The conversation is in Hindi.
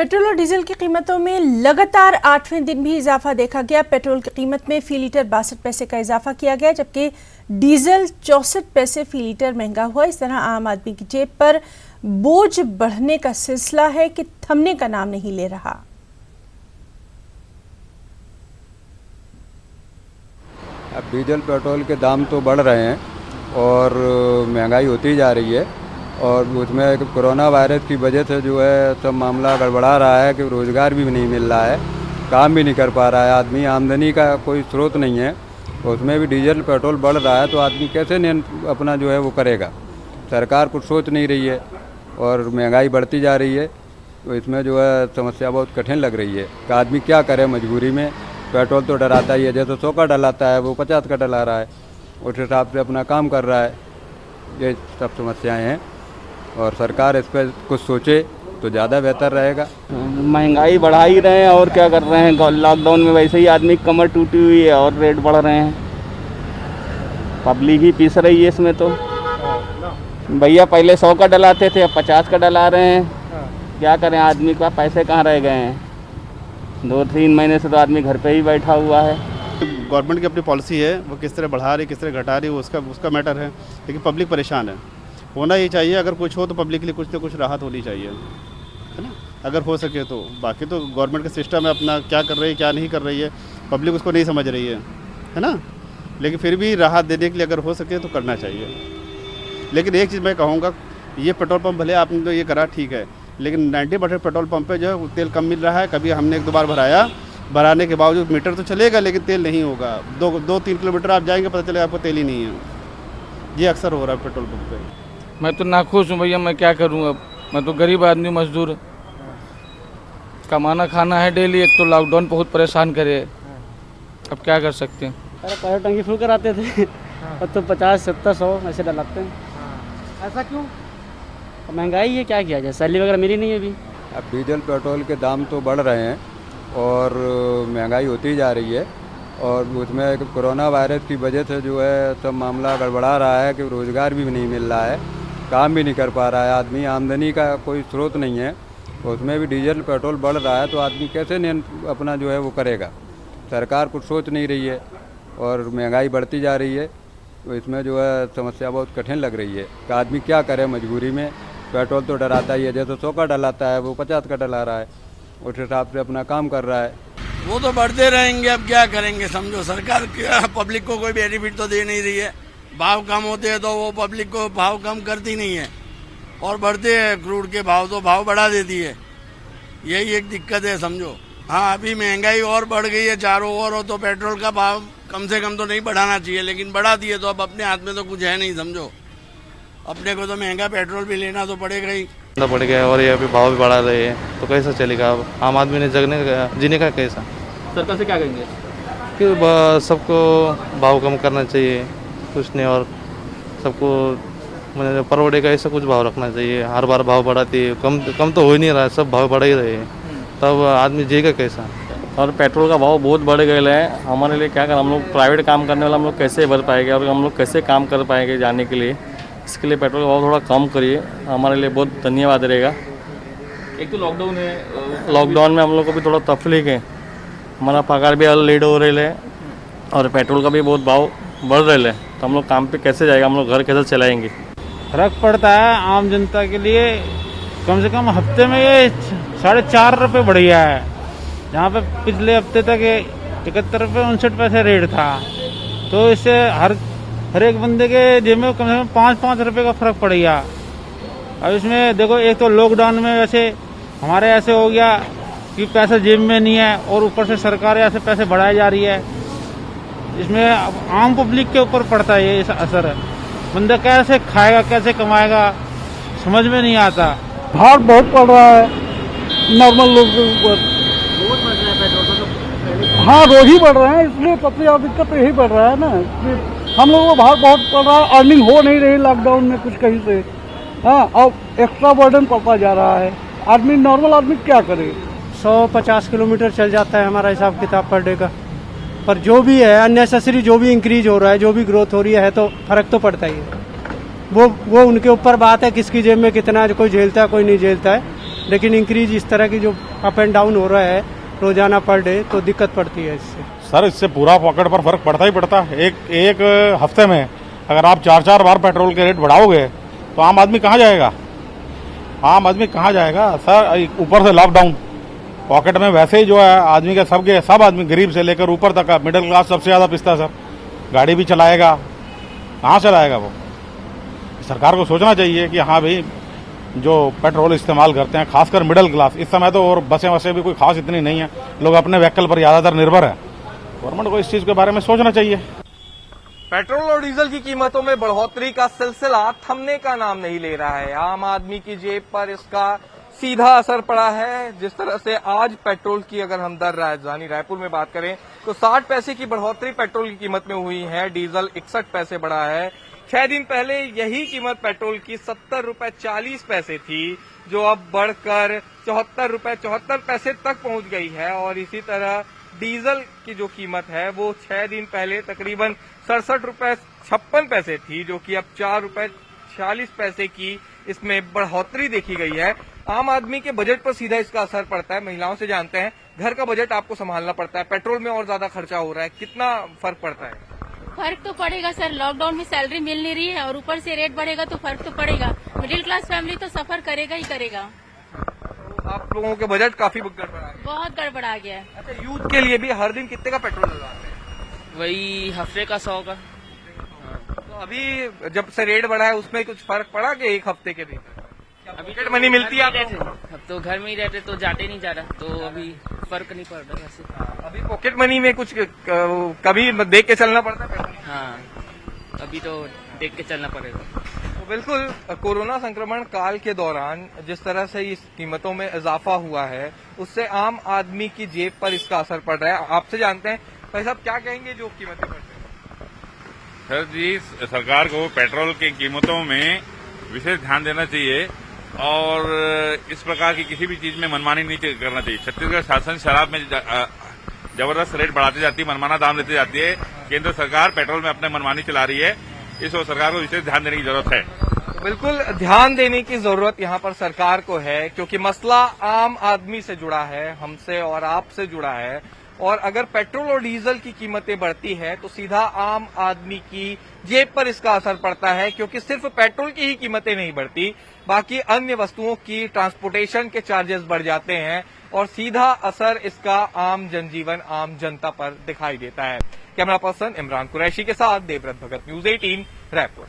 पेट्रोल और डीजल की कीमतों में लगातार 8वें दिन भी इजाफा देखा गया। पेट्रोल की कीमत में फी लीटर 62 पैसे का इजाफा किया गया, जबकि डीजल 64 पैसे फी लीटर महंगा हुआ। इस तरह आम आदमी की जेब पर बोझ बढ़ने का सिलसिला है कि थमने का नाम नहीं ले रहा। अब डीजल पेट्रोल के दाम तो बढ़ रहे हैं और महंगाई होती जा रही है, और उसमें कोरोना वायरस की वजह से जो है सब मामला गड़बड़ा रहा है कि रोज़गार भी नहीं मिल रहा है, काम भी नहीं कर पा रहा है आदमी, आमदनी का कोई स्रोत नहीं है। उसमें भी डीजल पेट्रोल बढ़ रहा है तो आदमी कैसे अपना जो है वो करेगा। सरकार कुछ सोच नहीं रही है और महंगाई बढ़ती जा रही है, तो इसमें जो है समस्या बहुत कठिन लग रही है कि आदमी क्या करे मजबूरी में। पेट्रोल तो डराता ही है, जैसे 100 का डलाता है वो 50 का डला रहा है, उस हिसाब से अपना काम कर रहा है। ये सब समस्याएं हैं और सरकार इस पर कुछ सोचे तो ज़्यादा बेहतर रहेगा। महंगाई बढ़ा ही रहे हैं और क्या कर रहे हैं। लॉकडाउन में वैसे ही आदमी कमर टूटी हुई है और रेट बढ़ रहे हैं, पब्लिक ही पीस रही है इसमें। तो भैया पहले 100 का डलाते थे, अब 50 का डला रहे हैं। क्या करें, आदमी का पैसे कहाँ रह गए हैं। 2-3 महीने से तो आदमी घर पे ही बैठा हुआ है। गवर्नमेंट की अपनी पॉलिसी है, वो किस तरह बढ़ा रही किस तरह घटा रही, वो उसका मैटर है, लेकिन पब्लिक परेशान है। होना ही चाहिए, अगर कुछ हो तो पब्लिक के लिए कुछ ना कुछ राहत होनी चाहिए, है ना, अगर हो सके तो। बाकी तो गवर्नमेंट का सिस्टम है अपना, क्या कर रही है क्या नहीं कर रही है, पब्लिक उसको नहीं समझ रही है ना। लेकिन फिर भी राहत देने के लिए अगर हो सके तो करना चाहिए। लेकिन एक चीज़ मैं कहूँगा, ये पेट्रोल पंप भले आपने तो ये करा ठीक है, लेकिन 90% पेट्रोल पंप पे जो है तेल कम मिल रहा है। कभी हमने 1-2 बार भराया, भराने के बावजूद मीटर तो चलेगा लेकिन तेल नहीं होगा। 2-3 किलोमीटर आप जाएंगे, पता चलेगा आपको तेल ही नहीं है। ये अक्सर हो रहा है पेट्रोल पंप पे। मैं तो नाखुश हूँ भैया, मैं क्या करूँ। अब मैं तो गरीब आदमी, मजदूर, कमाना खाना है डेली। एक तो लॉकडाउन बहुत परेशान करे, अब क्या कर सकते हैं। अरे पहले टंकी फुल कराते थे, अब तो 50, 70, 100 ऐसे डलाते हैं। ऐसा क्यों? महंगाई है, क्या किया जाए, सैलरी वगैरह मिली नहीं है अभी। अब डीजल पेट्रोल के दाम तो बढ़ रहे हैं और महंगाई होती जा रही है, और उसमें कोरोना वायरस की वजह से जो है सब मामला गड़बड़ा रहा है कि रोज़गार भी नहीं मिल रहा है, काम भी नहीं कर पा रहा है आदमी, आमदनी का कोई स्रोत नहीं है। उसमें भी डीजल पेट्रोल बढ़ रहा है तो आदमी कैसे अपना जो है वो करेगा। सरकार कुछ सोच नहीं रही है और महंगाई बढ़ती जा रही है, तो इसमें जो है समस्या बहुत कठिन लग रही है कि आदमी क्या करे मजबूरी में। पेट्रोल तो डराता ही है, जैसे 100 का डलाता है वो 50 का डला रहा है, उस हिसाब से अपना काम कर रहा है। वो तो बढ़ते रहेंगे, अब क्या करेंगे। समझो सरकार पब्लिक को कोई बेनिफिट तो दे नहीं रही है। भाव कम होते हैं तो वो पब्लिक को भाव कम करती नहीं है, और बढ़ते हैं क्रूड के भाव तो भाव बढ़ा देती है। यही एक दिक्कत है समझो। हाँ, अभी महंगाई और बढ़ गई है चारों ओर, हो तो पेट्रोल का भाव कम से कम तो नहीं बढ़ाना चाहिए, लेकिन बढ़ा दिए तो अब अपने हाथ में तो कुछ है नहीं समझो। अपने को तो महंगा पेट्रोल भी लेना तो पड़ेगा ही। पड़ गया और ये अभी भाव भी बढ़ा रहे हैं, तो कैसा चलेगा। अब आम आदमी ने जीने का कैसा। सरकार से क्या कहेंगे कि सबको भाव कम करना चाहिए, कुछ नहीं, और सबको मतलब परवड़े का ऐसा कुछ भाव रखना चाहिए। हर बार भाव बढ़ाती है, कम तो हो ही नहीं रहा है, सब भाव बढ़ा ही रहे हैं, तब आदमी जिएगा कैसा। और पेट्रोल का भाव बहुत बढ़ गया है। हमारे लिए क्या कर, हम लोग प्राइवेट काम करने वाला हम लोग कैसे भर पाएंगे और हम लोग कैसे काम कर पाएंगे जाने के लिए। इसके लिए पेट्रोल का भाव थोड़ा कम करिए, हमारे लिए बहुत धन्यवाद रहेगा। एक तो लॉकडाउन है, लॉकडाउन में हम लोग को भी थोड़ा तकलीफ है, हमारा पगार भी लेट हो रही है और पेट्रोल का भी बहुत भाव बढ़ रहे है, तो हम लोग काम पे कैसे जाएगा, हम लोग घर कैसे चलाएंगे। फर्क पड़ता है आम जनता के लिए। कम से कम हफ्ते में ये 4.5 रुपये बढ़ गया है, जहाँ पे पिछले हफ्ते तक 71 रुपये 59 पैसे रेट था। तो इससे हर एक बंदे के जेब में कम से कम 5-5 रुपये का फर्क पड़ गया। अब इसमें देखो, एक तो लॉकडाउन में वैसे हमारे ऐसे हो गया कि पैसा जेब में नहीं है, और ऊपर से सरकार ऐसे पैसे बढ़ाई जा रही है। इसमें आम पब्लिक के ऊपर पड़ता है ये असर। बंदा कैसे खाएगा, कैसे कमाएगा, समझ में नहीं आता। भार बहुत पड़ रहा है नॉर्मल लोग के ऊपर। हाँ, रोज ही बढ़ रहे हैं, इसलिए सबसे ज्यादा दिक्कत यही बढ़ रहा है ना। हम लोगों को भार बहुत पड़ रहा है, अर्निंग हो नहीं रही लॉकडाउन में कुछ कहीं से। हाँ, और एक्स्ट्रा बर्डन पड़ता जा रहा है। आदमी, नॉर्मल आदमी क्या करे। 150 किलोमीटर चल जाता है हमारा हिसाब किताब पर डे का। पर जो भी है अननेसेसरी, जो भी इंक्रीज हो रहा है, जो भी ग्रोथ हो रही है, तो फर्क तो पड़ता ही है। वो उनके ऊपर बात है, किसकी जेब में कितना है, कोई झेलता है कोई नहीं झेलता है। लेकिन इंक्रीज इस तरह की जो अप एंड डाउन हो रहा है रोजाना पर डे, तो दिक्कत पड़ती है इससे। सर इससे पूरा पॉकेट पर फर्क पड़ता ही पड़ता। एक हफ्ते में अगर आप 4-4 बार पेट्रोल के रेट बढ़ाओगे तो आम आदमी कहाँ जाएगा? आम आदमी कहाँ जाएगा सर? ऊपर से लॉकडाउन, पॉकेट में वैसे ही जो है आदमी के सब आदमी गरीब से लेकर ऊपर तक, मिडिल क्लास सबसे ज़्यादा पिसता है सर। गाड़ी भी चलाएगा, कहाँ चलाएगा वो? सरकार को सोचना चाहिए कि हाँ भाई, जो पेट्रोल इस्तेमाल करते हैं खासकर मिडिल क्लास, इस समय तो और बसें वसें भी कोई खास इतनी नहीं है, लोग अपने व्हीकल पर ज़्यादातर निर्भर है। गवर्नमेंट को इस चीज़ के बारे में सोचना चाहिए। पेट्रोल और डीजल की कीमतों में बढ़ोतरी का सिलसिला थमने का नाम नहीं ले रहा है। आम आदमी की जेब पर इसका सीधा असर पड़ा है। जिस तरह से आज पेट्रोल की अगर हम दर राजधानी रायपुर में बात करें तो 60 पैसे की बढ़ोतरी पेट्रोल की कीमत में हुई है, डीजल 61 पैसे बढ़ा है। 6 दिन पहले यही कीमत पेट्रोल की 70 रुपए 40 पैसे थी, जो अब बढ़कर 74 रुपए 74 पैसे तक पहुंच गई है। और इसी तरह डीजल की जो कीमत है वो 6 दिन पहले तकरीबन 67 रुपए 56 पैसे थी, जो कि अब 4 रुपए 46 पैसे की इसमें बढ़ोतरी देखी गई है। आम आदमी के बजट पर सीधा इसका असर पड़ता है। महिलाओं से जानते हैं, घर का बजट आपको संभालना पड़ता है, पेट्रोल में और ज्यादा खर्चा हो रहा है, कितना फर्क पड़ता है? फर्क तो पड़ेगा सर, लॉकडाउन में सैलरी मिल नहीं रही है और ऊपर से रेट बढ़ेगा तो फर्क तो पड़ेगा। मिडिल क्लास फैमिली तो सफर करेगा ही करेगा। तो आप लोगों के बजट काफी गड़बड़ा गया, बहुत गड़बड़ा गया है। अच्छा, यूथ के लिए भी हर दिन कितने का पेट्रोल लगाते हैं? वही हफ्ते का 100 का। तो अभी जब से रेट बढ़ा है उसमें कुछ फर्क पड़ा कि एक हफ्ते के भीतर? अभी पॉकेट मनी मिलती है आपको? अब तो घर में ही रहते तो जाते नहीं जा रहा, तो अभी फर्क नहीं पड़ रहा वैसे। अभी पॉकेट मनी में कुछ कभी देख के चलना पड़ता है? हाँ, अभी तो देख के चलना पड़ेगा। तो बिल्कुल कोरोना संक्रमण काल के दौरान जिस तरह से इस कीमतों में इजाफा हुआ है, उससे आम आदमी की जेब पर इसका असर पड़ रहा है। आपसे जानते हैं, भाई साहब क्या कहेंगे जो कीमतें बढ़ रही हैं? सर जी, सरकार को पेट्रोल की कीमतों में विशेष ध्यान देना चाहिए और इस प्रकार की किसी भी चीज में मनमानी नहीं करना चाहिए। छत्तीसगढ़ शासन शराब में जबरदस्त रेट बढ़ाती जाती है, मनमाना दाम लेती जाती है। केंद्र सरकार पेट्रोल में अपने मनमानी चला रही है, इस ओर सरकार को विशेष ध्यान देने की जरूरत है। बिल्कुल ध्यान देने की जरूरत यहाँ पर सरकार को है, क्योंकि मसला आम आदमी से जुड़ा है, हमसे और आपसे जुड़ा है। और अगर पेट्रोल और डीजल की कीमतें बढ़ती है तो सीधा आम आदमी की जेब पर इसका असर पड़ता है, क्योंकि सिर्फ पेट्रोल की ही कीमतें नहीं बढ़ती, बाकी अन्य वस्तुओं की ट्रांसपोर्टेशन के चार्जेस बढ़ जाते हैं और सीधा असर इसका आम जनजीवन, आम जनता पर दिखाई देता है। कैमरा पर्सन इमरान कुरैशी के साथ देवव्रत भगत, न्यूज 18 रायपुर।